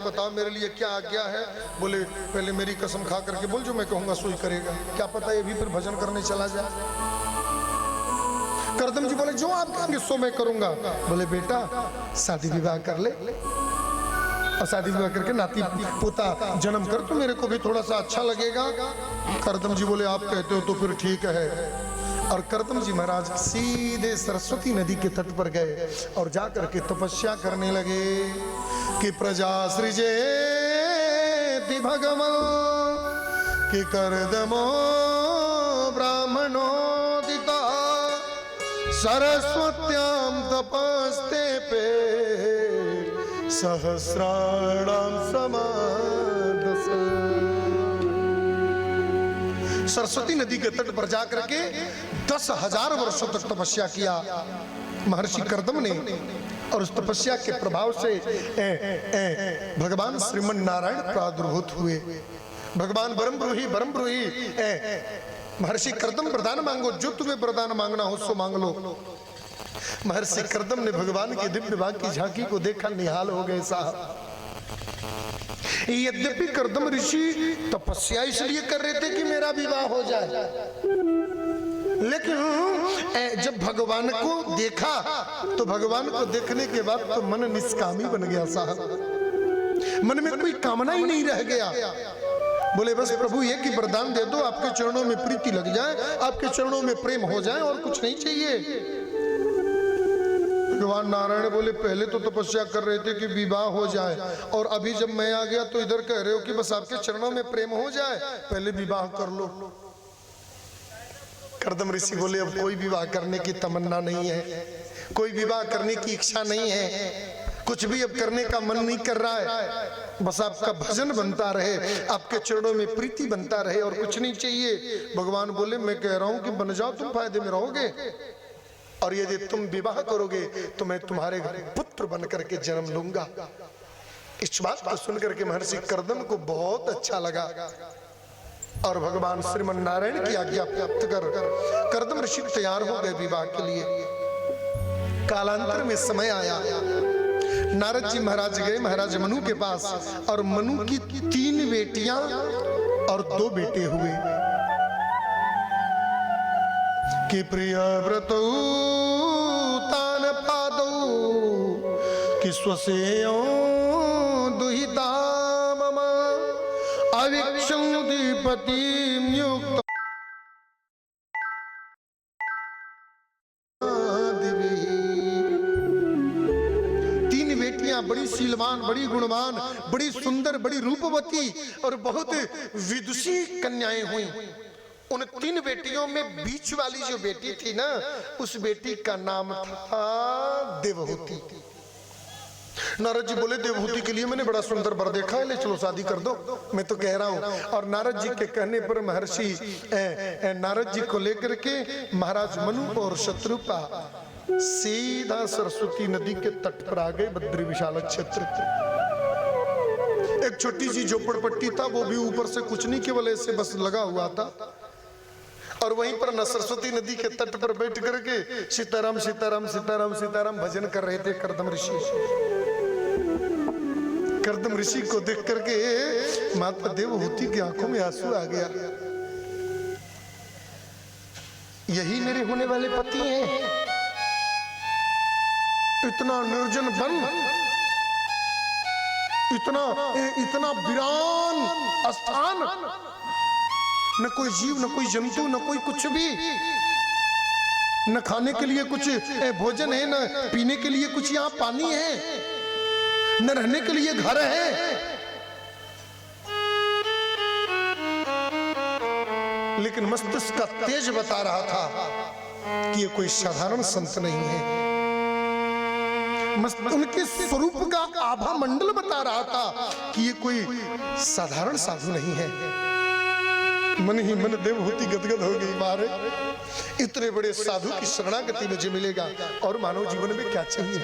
बताओ मेरे लिए क्या आज्ञा है। बोले पहले मेरी कसम खा करके बोल, जो मैं कहूंगा सोई करेगा। क्या पता ये भी फिर भजन करने चला जाए। करदम जी बोले जो आप कहेंगे सो मैं करूंगा। बोले बेटा शादी विवाह कर ले, और शादी विवाह करके नाती पोता जन्म कर तो मेरे को भी थोड़ा सा अच्छा लगेगा। करदम जी बोले आप कहते हो तो फिर ठीक है। और करदम जी महाराज सीधे सरस्वती नदी के तट पर गए और जाकर के तपस्या करने लगे कि प्रजा सृजे भगवान कि करदमो ब्राह्मणो दिता सरस्वत्याम तपस्ते पे सहस्राणाम समादस। सरस्वती नदी के तट पर जाकर के 10,000 वर्षों तक तपस्या किया महर्षि करदम ने। और उस तपस्या के प्रभाव से भगवान श्रीमन नारायण प्रादुर्भूत हुए। भगवान ब्रह्मब्रूही महर्षि करदम वरदान मांगो, जो तुम्हें वरदान मांगना हो सो मांग लो। महर्षि करदम ने भगवान के दिव्य भाग की झांकी को देखा, निहाल हो गए साहब। यद्यपि करदम ऋषि तपस्या इसलिए कर रहे थे कि मेरा विवाह हो जाए, लेकिन जब भगवान को देखा तो भगवान को देखने के बाद तो मन निष्कामी बन गया साहब। मन में कोई कामना ही नहीं रह गया। बोले बस प्रभु ये कि वरदान दे दो, आपके चरणों में प्रीति लग जाए, आपके चरणों में प्रेम हो जाए, और कुछ नहीं चाहिए। भगवान नारायण बोले पहले तो तपस्या कर रहे थे कि विवाह हो जाए, और अभी जब मैं आ गया तो इधर कह रहे हो कि बस आपके चरणों में प्रेम हो जाए, पहले विवाह कर लो। करदम ऋषि बोले अब कोई विवाह करने की तमन्ना नहीं है, कोई विवाह करने की इच्छा नहीं है, कुछ भी अब करने का मन नहीं कर रहा है। बस आपका भजन बनता रहे, आपके चरणों में प्रीति बनता रहे, और कुछ नहीं चाहिए। भगवान बोले मैं कह रहा हूं कि बन जाओ, तुम फायदे में रहोगे, और यदि तुम विवाह करोगे तो मैं तुम्हारे घर पुत्र बन करके जन्म लूंगा। इस बात को सुनकर के महर्षि करदम को बहुत अच्छा लगा, और भगवान श्रीमन नारायण की आज्ञा प्राप्त कर करदम ऋषि तैयार हो गए विवाह के लिए। कालांतर में समय आया, नारद जी महाराज गए महाराज मनु के पास, और मनु की 3 बेटियां और 2 बेटे हुए। कि प्रिय व्रतौ तान पादौ कि स्वसेयो दुहिता मम अविक्षं द्विपतिं युक्त 3 बेटियां बड़ी शीलवान, बड़ी गुणवान, बड़ी सुंदर, बड़ी रूपवती और बहुत विदुषी कन्याएं हुई। उन 3 बेटियों में बीच वाली जो बेटी थी ना, उस बेटी का नाम था देवहूति। नारद जी बोले देवहूति के लिए मैंने बड़ा सुंदर वर देखा है, ले चलो शादी कर दो। मैं तो कह रहा हूं। और नारद जी के कहने पर महर्षि नारद जी को लेकर के महाराज मनु और शत्रुपा सीधा सरस्वती नदी के तट पर आ गए। बद्री विशाल क्षेत्र, एक छोटी सी झोपड़पट्टी था, वो भी ऊपर से कुछ नहीं, केवल ऐसे बस लगा हुआ था। और वहीं पर न सरस्वती नदी के तट पर बैठ करके सीताराम सीताराम सीताराम सीताराम भजन कर रहे थे करदम ऋषि। करदम ऋषि को देख करके माता देवहूति की आंखों में आंसू आ गया। यही मेरे होने वाले पति हैं। इतना निर्जन वन, इतना वीरान स्थान, न कोई जीव, न कोई जंतु, न कोई कुछ भी, न खाने के लिए कुछ भोजन है, न पीने के लिए कुछ यहाँ पानी है, न रहने के लिए घर है। लेकिन मस्तिष्क का तेज बता रहा था कि ये कोई साधारण संत नहीं है। उनके स्वरूप का आभा मंडल बता रहा था कि ये कोई साधारण साधु नहीं है। मन ही मन देवहूति गदगद हो गई। मारे इतने बड़े साधु की शरणागति मुझे मिलेगा, और मानव जीवन में क्या चाहिए।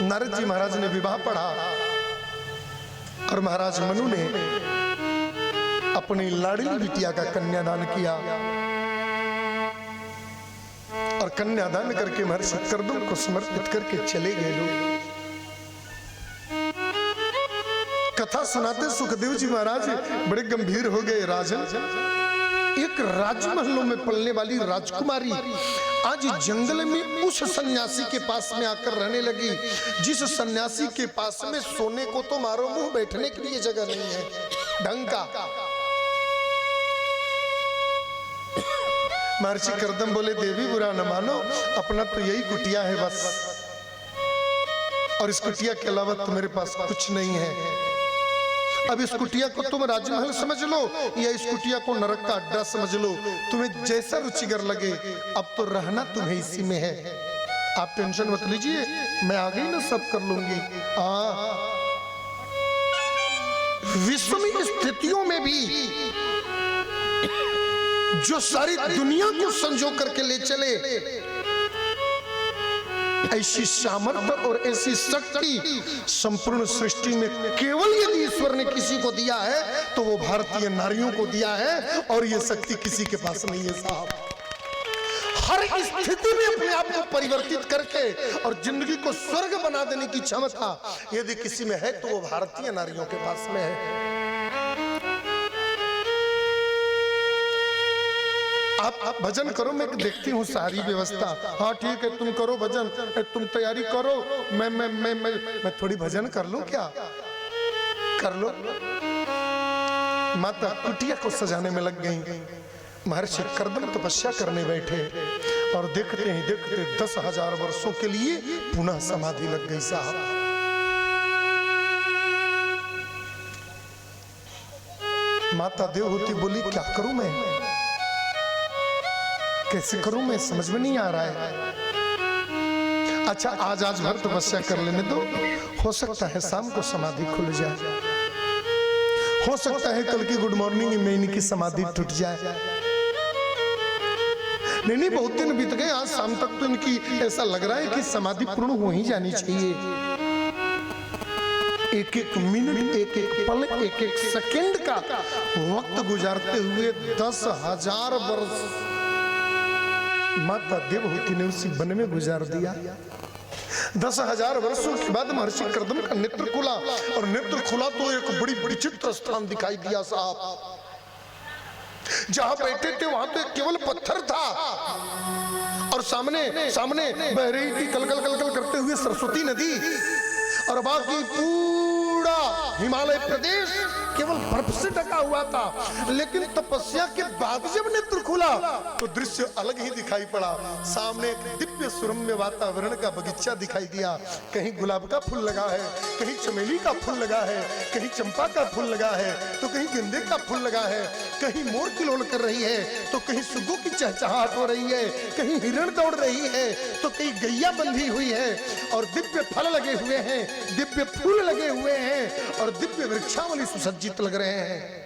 नारद जी महाराज ने विवाह पढ़ा, और महाराज मनु ने अपनी लाडली बिटिया का कन्यादान किया, और कन्यादान करके महर्षि करदम को समर्पित करके चले गए लोग। कथा सुनाते सुखदेव जी महाराज बड़े गंभीर हो गए। राजन, एक राजमहलों में पलने वाली राजकुमारी आज जंगल में उस सन्यासी के पास में आकर रहने लगी, जिस सन्यासी के पास में सोने को तो मारो मुंह, बैठने के लिए जगह नहीं है ढंग का। महर्षि कर्दम बोले, देवी बुरा न मानो, अपना तो यही कुटिया है बस, और इस कुटिया के अलावा तो मेरे पास कुछ नहीं है। अब इस कुटिया को तुम राजमहल समझ लो या इस कुटिया को नरक का अड्डा समझ लो, तुम्हें जैसा रुचिकर लगे, अब तो रहना तुम्हें इसी में है। आप टेंशन मत लीजिए, मैं आ गई ना, सब कर लूंगी। विषम स्थितियों में भी जो सारी दुनिया को संजो करके ले चले, ऐसी सामर्थ्य और ऐसी शक्ति संपूर्ण सृष्टि में केवल यदि ईश्वर ने किसी को दिया है तो वो भारतीय नारियों को दिया है, और ये शक्ति किसी के पास नहीं है साहब। हर स्थिति में अपने आप को परिवर्तित करके और जिंदगी को स्वर्ग बना देने की क्षमता यदि किसी में है तो वो भारतीय नारियों के पास में है। आप भजन करो, मैं देखती हूँ सारी व्यवस्था। हाँ ठीक है, तुम करो भजन, तुम तैयारी करो, मैं थोड़ी भजन कर लूं क्या? कर लो। माता कुटिया को सजाने में लग गई। महर्षि कर्दम तपस्या करने बैठे और देखते ही देखते 10,000 वर्षों के लिए पुनः समाधि लग गई साहब। माता देवहूति बोली, क्या करूं मैं, कैसे करूं मैं, समझ में नहीं आ रहा है। अच्छा आज भर तपस्या कर लेने दो, हो सकता है शाम को समाधि खुल जाए, हो सकता है कल की गुड मॉर्निंग में इनकी समाधि टूट जाए। नहीं, बहुत दिन बीत गए, आज शाम तक तो इनकी ऐसा लग रहा है कि समाधि पूर्ण हो ही जानी चाहिए। एक एक मिनट, एक एक पल, एक एक सेकंड का वक्त गुजारते हुए 10,000 वर्ष माता देवहूति ने उसी वन में गुजार दिया। 10,000 वर्षों के बाद महर्षि कर्दम का नेत्र खुला, और नेत्र खुला तो एक बड़ी विचित्र स्थान दिखाई दिया साहब। जहां बैठे थे वहां तो केवल पत्थर था, और सामने सामने बह रही थी कल कल कल कल करते हुए सरस्वती नदी, और बाकी पूरा हिमालय प्रदेश केवल बर्फ से ढका हुआ था। लेकिन तपस्या के बाद जब नेत्र खुला तो दृश्य अलग ही दिखाई पड़ा। सामने एक दिव्य सुरम्य वातावरण का बगीचा दिखाई दिया। कहीं गुलाब का फूल लगा है, कहीं चमेली का फूल लगा है, कहीं चंपा का फूल लगा है, तो कहीं गेंदे का फूल लगा है, कहीं मोर किलोल कर रही है, तो कहीं सुग्गों की चहचहाहट हो रही है, कहीं हिरण दौड़ रही है, तो कहीं गैया बंधी हुई है, और दिव्य फल लगे हुए हैं, दिव्य फूल लगे हुए हैं, और दिव्य वृक्षावली सुसज्जित लग रहे हैं।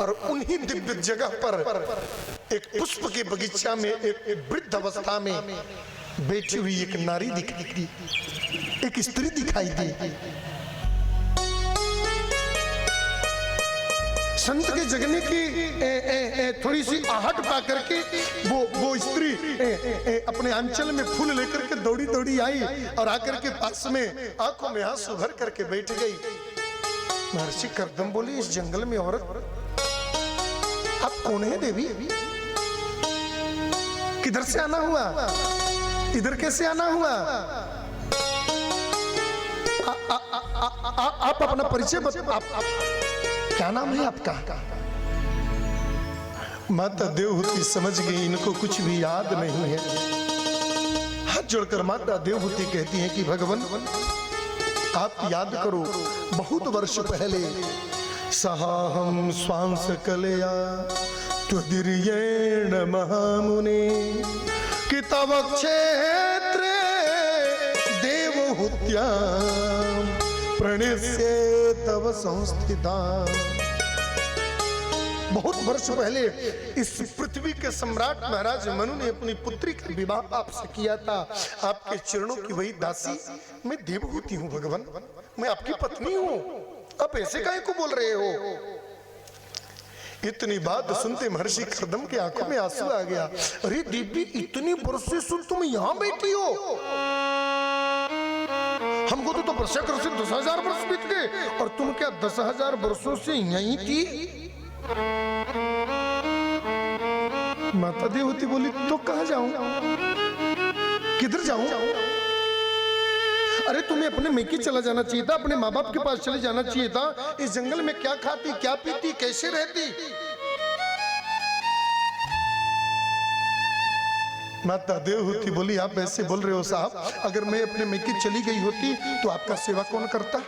और उन्हीं दिव्य जगह पर एक पुष्प के बगीचा में एक वृद्ध अवस्था में बैठी हुई एक नारी दिखाई दी, एक स्त्री दिखाई दी। संत के जगने की थोड़ी सी आहट पा करके वो स्त्री अपने आंचल में फूल लेकर के दौड़ी दौड़ी आई और आकर के पास में आंखों में आंसू भर करके बैठ गई। महर्षि कर्दम बोली, इस जंगल में औरत आप कौन है देवी? किधर से आना हुआ? इधर कैसे आना हुआ? आप अपना परिचय बताओ, क्या नाम है आपका? माता देवहूति समझ गई इनको कुछ भी याद नहीं है। हाथ जोड़कर माता देवहूति कहती है कि भगवान आप याद करो, बहुत वर्ष पहले सहाहम स्वांस कलया त्वदीर्येण महामुने कि तव क्षेत्रे देवहूत्या प्रणश्ये तव संस्थिता। बहुत वर्ष पहले इस पृथ्वी के सम्राट महाराज मनु ने अपनी पुत्री का विवाह आपसे किया था। आपके चरणों की वही दासी मैं देवहूति हूँ भगवान, मैं आपकी पत्नी हूँ। आप ऐसे काहे को बोल रहे हो? इतनी बात सुनते महर्षि कर्दम के आंखों में आंसू आ गया। अरे देवी, इतनी वर्षों से तुम यहाँ बैठी हो? हमको तो वर्षा कर से 10,000 वर्ष बीत गए और तुम क्या 10,000 वर्षों से यहीं थी? माता देवहूति बोली तो कहां जाऊं, किधर जाऊं? अरे तुम्हें अपने मैके चला जाना चाहिए था, अपने माँ बाप के पास चले जाना चाहिए था। इस जंगल में क्या खाती, क्या पीती, कैसे रहती? माता देवहूति बोली आप ऐसे बोल रहे हो साहब, अगर मैं अपने मैके चली गई होती तो आपका सेवा कौन करता?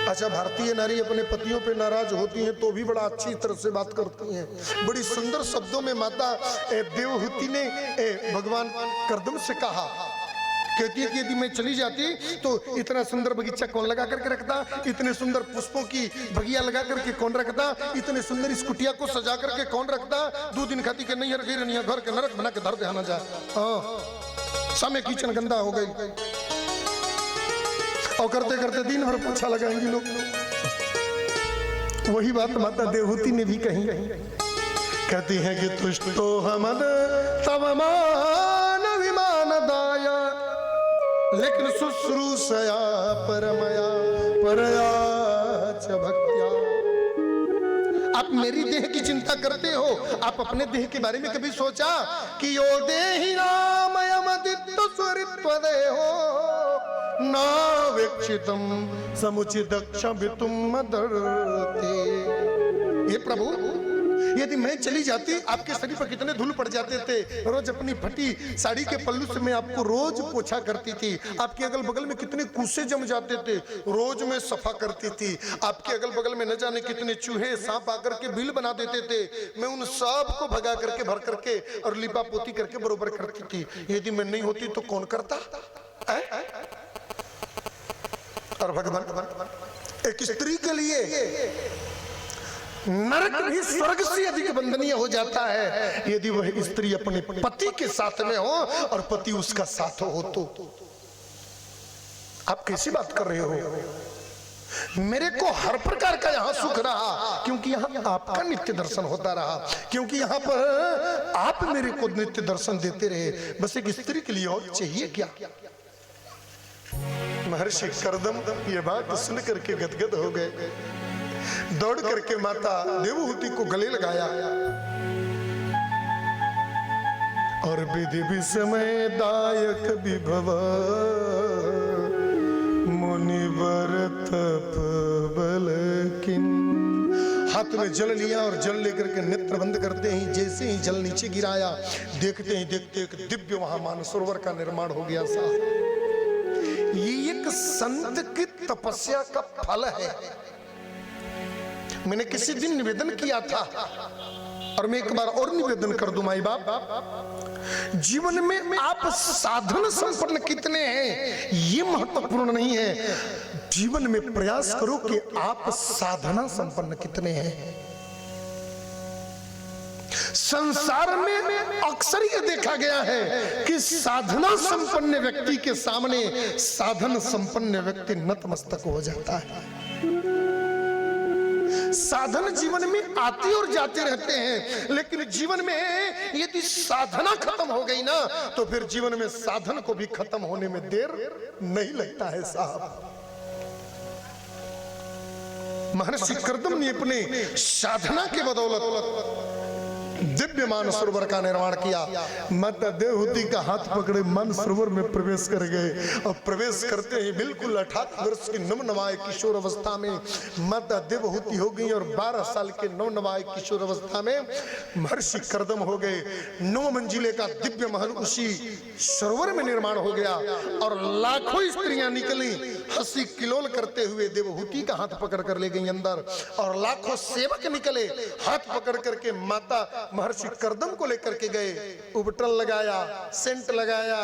अच्छा, भारतीय नारी अपने पतियों पे नाराज होती हैं तो भी बड़ा अच्छी तरह से बात करती हैं। बड़ी सुंदर शब्दों में माता देवहूति ने भगवान कर्दम से कहा, कहती है कि यदि मैं चली जाती तो इतना सुंदर बगीचा कौन लगा करके रखता, इतने सुंदर पुष्पों की बगिया लगा करके कौन रखता, इतने सुंदर इस कुटिया को सजा करके कौन रखता? 2 दिन खाती के नहीं रखी रनिया घर के नरक बना के धर देना जाए। समय किचन गंदा हो गई और करते करते दिन भर पोछा लगाएंगे लोग। वही बात माता देवहूति ने भी कही, कहती है कि तुष्टो हमद तव मान विमान दाया, लेकिन शुश्रूषया परमया परया च भक्त्या। आप मेरी देह की चिंता करते हो, आप अपने देह के बारे में कभी सोचा कि यो देहि नामयमदित्य स्वरित्व देहो नावेक्षितम समुचिदक्षभितुम मदर्ते। ये प्रभु, यदि मैं चली जाती आपके शरीर पर कितने धूल पड़ जाते थे। रोज अपनी फटी साड़ी के पल्लू से मैं आपको रोज पोछा करती थी। आपके अगल बगल में कितने कूसे जम जाते थे, रोज मैं सफा करती थी। आपके अगल बगल में न जाने कितने चूहे सांप आकर के बिल बना देते थे, मैं उन सब को भगा करके भर करके और लिपा पोती करके बरोबर करती थी। यदि मैं नहीं होती तो कौन करता? और भगवान एक स्त्री के लिए नरक भी स्वर्ग से अधिक वंदनीय हो जाता है यदि वह स्त्री अपने पति के साथ में हो और पति उसका साथ हो तो। आप कैसी बात कर रहे हो? मेरे को हर प्रकार का यहाँ सुख रहा क्योंकि यहाँ आपका नित्य दर्शन होता रहा, क्योंकि यहाँ पर आप मेरे को नित्य दर्शन देते रहे। बस एक स्त्री के लिए और चाहिए क्या? महर्षि कर्दम ये बात सुन करके गदगद हो गए। दौड़ करके माता देवहूति को गले लगाया और विधि विस्मय दायक विभव मुनिवर तप बल किन। हाथ में जल लिया और जल लेकर के नेत्र बंद करते ही जैसे ही जल नीचे गिराया, देखते ही देखते एक दिव्य वहां मानसरोवर का निर्माण हो गया। साहब, ये एक संत की तपस्या का फल है। मैंने किसी दिन निवेदन किया था और मैं एक बार और निवेदन कर दूं, माई बाप, जीवन में आप साधन संपन्न कितने हैं ये महत्वपूर्ण नहीं है, जीवन में प्रयास करो कि आप साधना संपन्न कितने हैं। संसार में अक्सर ये देखा गया है कि साधना संपन्न व्यक्ति के सामने साधन संपन्न व्यक्ति नतमस्तक हो जाता है। साधन जीवन में आते और जाते रहते हैं, लेकिन जीवन में यदि साधना खत्म हो गई ना तो फिर जीवन में साधन को भी खत्म होने में देर नहीं लगता है। साहब, महर्षि कर्दम ने अपने साधना के बदौलत दिव्य मानसरोवर का निर्माण किया। माता देवहूति का हाथ पकड़े मानसरोवर में प्रवेश कर गए और प्रवेश करते ही बिल्कुल 18 वर्ष की नवनवाए किशोर अवस्था में माता देवहूति हो गई और 12 साल के नवनवाए किशोर अवस्था में महर्षि कर्दम हो गए। 9 मंजिले का दिव्य महल उसी सरोवर में निर्माण हो गया और लाखों स्त्रियां निकली हंसी किलोल करते हुए देवहूति का हाथ पकड़ कर ले गई अंदर, और लाखों सेवक निकले हाथ पकड़ करके माता महर्षि कर्दम को लेकर के गए। उबटन लगाया, सेंट लगाया,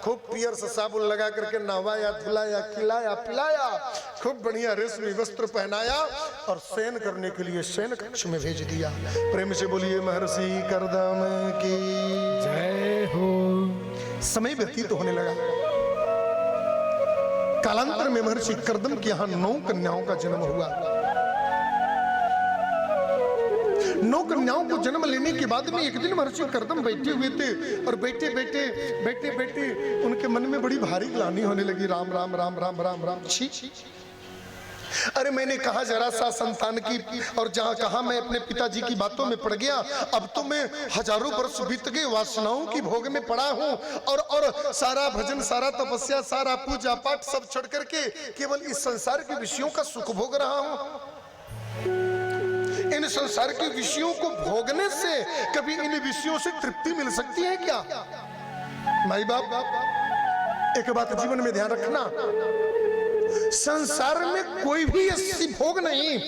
खूब पियर से साबुन लगा करके नहवाया, धुलाया, खिलाया, पिलाया, खूब बढ़िया रेशमी वस्त्र पहनाया और शयन करने के लिए शयन कक्ष में भेज दिया। प्रेम से बोलिए महर्षि कर्दम की जय हो। समय व्यतीत होने लगा। कालांतर में महर्षि कर्दम के यहाँ 9 कन्याओं का जन्म हुआ। 9 कन्याओं को जन्म लेने के बाद में एक दिन महर्षि कर्दम बैठे हुए थे और बैठे बैठे उनके मन में बड़ी भारी ग्लानि होने लगी। राम राम राम राम राम राम, छी। अरे मैंने कहा जरा सा संतान की, और जहां कहा मैं अपने पिताजी की बातों में पड़ गया। अब तो मैं हजारों वर्ष बीत गए, वासनाओं की भोग में पड़ा हूं और सारा भजन, सारा तपस्या, सारा पूजा पाठ सब छोड़ करके केवल इस संसार के विषयों का सुख भोग रहा हूं। इन संसार के विषयों को भोगने से कभी इन विषयों से तृप्ति मिल सकती है क्या? माई बाप, एक बात जीवन में ध्यान रखना, संसार में कोई भी ऐसी भोग नहीं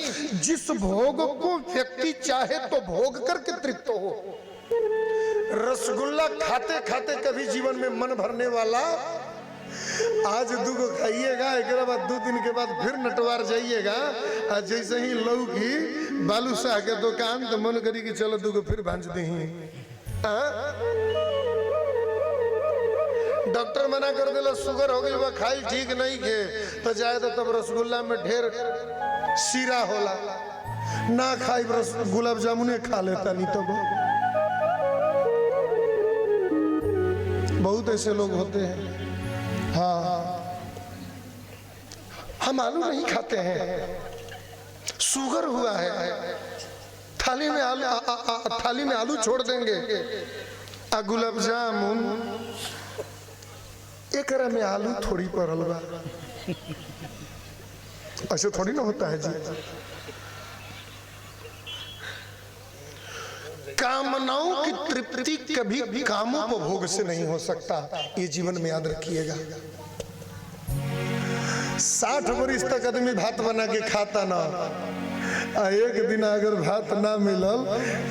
जिस भोग को व्यक्ति चाहे तो भोग करके तृप्त हो। रसगुल्ला खाते खाते कभी जीवन में मन भरने वाला, आज 2 को खाइएगा, एक बाद 2 दिन के बाद फिर नटवार जाइएगा। आज जैसे ही लौकी बालू शाह के दुकान तो मन करी कि चलो 2 को फिर भांज दे। डॉक्टर मना कर दिला शुगर हो गई बा, खाई ठीक नहीं के तो जाए तो तब रसगुल्ला में ढेर शीरा होला, ना खाई गुलाब जामुन खा लेता नहीं तो बहुत ऐसे लोग होते हैं। हाँ, हम आलू नहीं खाते हैं, शुगर हुआ है, थाली में आलू छोड़ देंगे, गुलाब जामुन एक में आलू थोड़ी पर हलवा, ऐसे थोड़ी ना होता है जी। कामनाओं की तृप्ति कभी भी कामोपभोग से नहीं हो सकता, ये जीवन में याद रखिएगा। 60 वर्ष तक आदमी भात बना के खाता ना, एक दिन अगर भात ना मिलल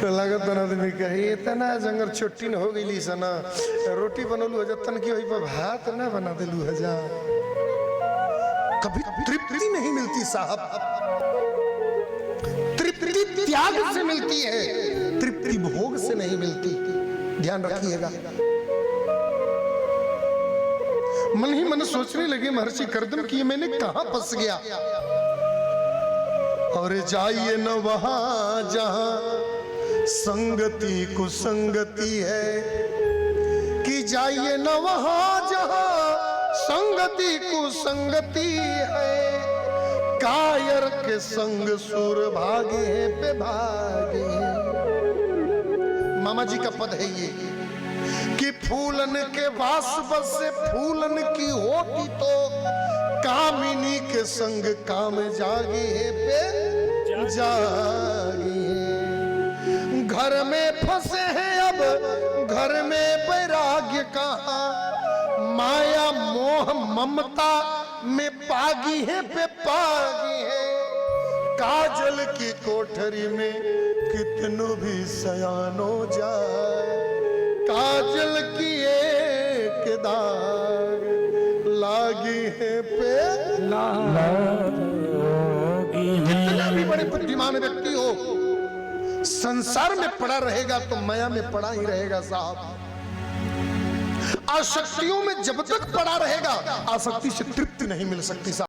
तो लगत आदमी कहे इतना जंगर छोटी हो गई सना, रोटी बनलू हजन की पर भात ना बना दिलू हजा। कभी तृप्ति नहीं मिलती साहब, तृप्ति त्याग से मिलती है, तृप्ति भोग से नहीं मिलती, ध्यान रखिएगा। मन ही मन सोचने लगे महर्षि कर्दम की मैंने कहां फंस गया। और जाइए न वहां जहां संगति कुसंगति है, कि जाइए न वहां जहां संगति कुसंगति है, कायर के संग सुर भागे पे भागे। मामा जी का पद है ये कि फूलन के वास बसे फूलन की होती तो कामिनी के संग काम जागे पे जागे। घर में फंसे हैं अब घर में वैराग्य कहाँ, माया मोह ममता में पागी है पे पागी है। काजल की कोठरी में कितनों भी सयानो जाए, काजल की एक दाग लागी है पे कितना भी बड़े बुद्धिमान व्यक्ति हो, संसार में पड़ा रहेगा तो माया में पड़ा ही रहेगा साहब। आसक्तियों में जब तक पड़ा रहेगा आसक्ति से तृप्ति नहीं मिल सकती साहब।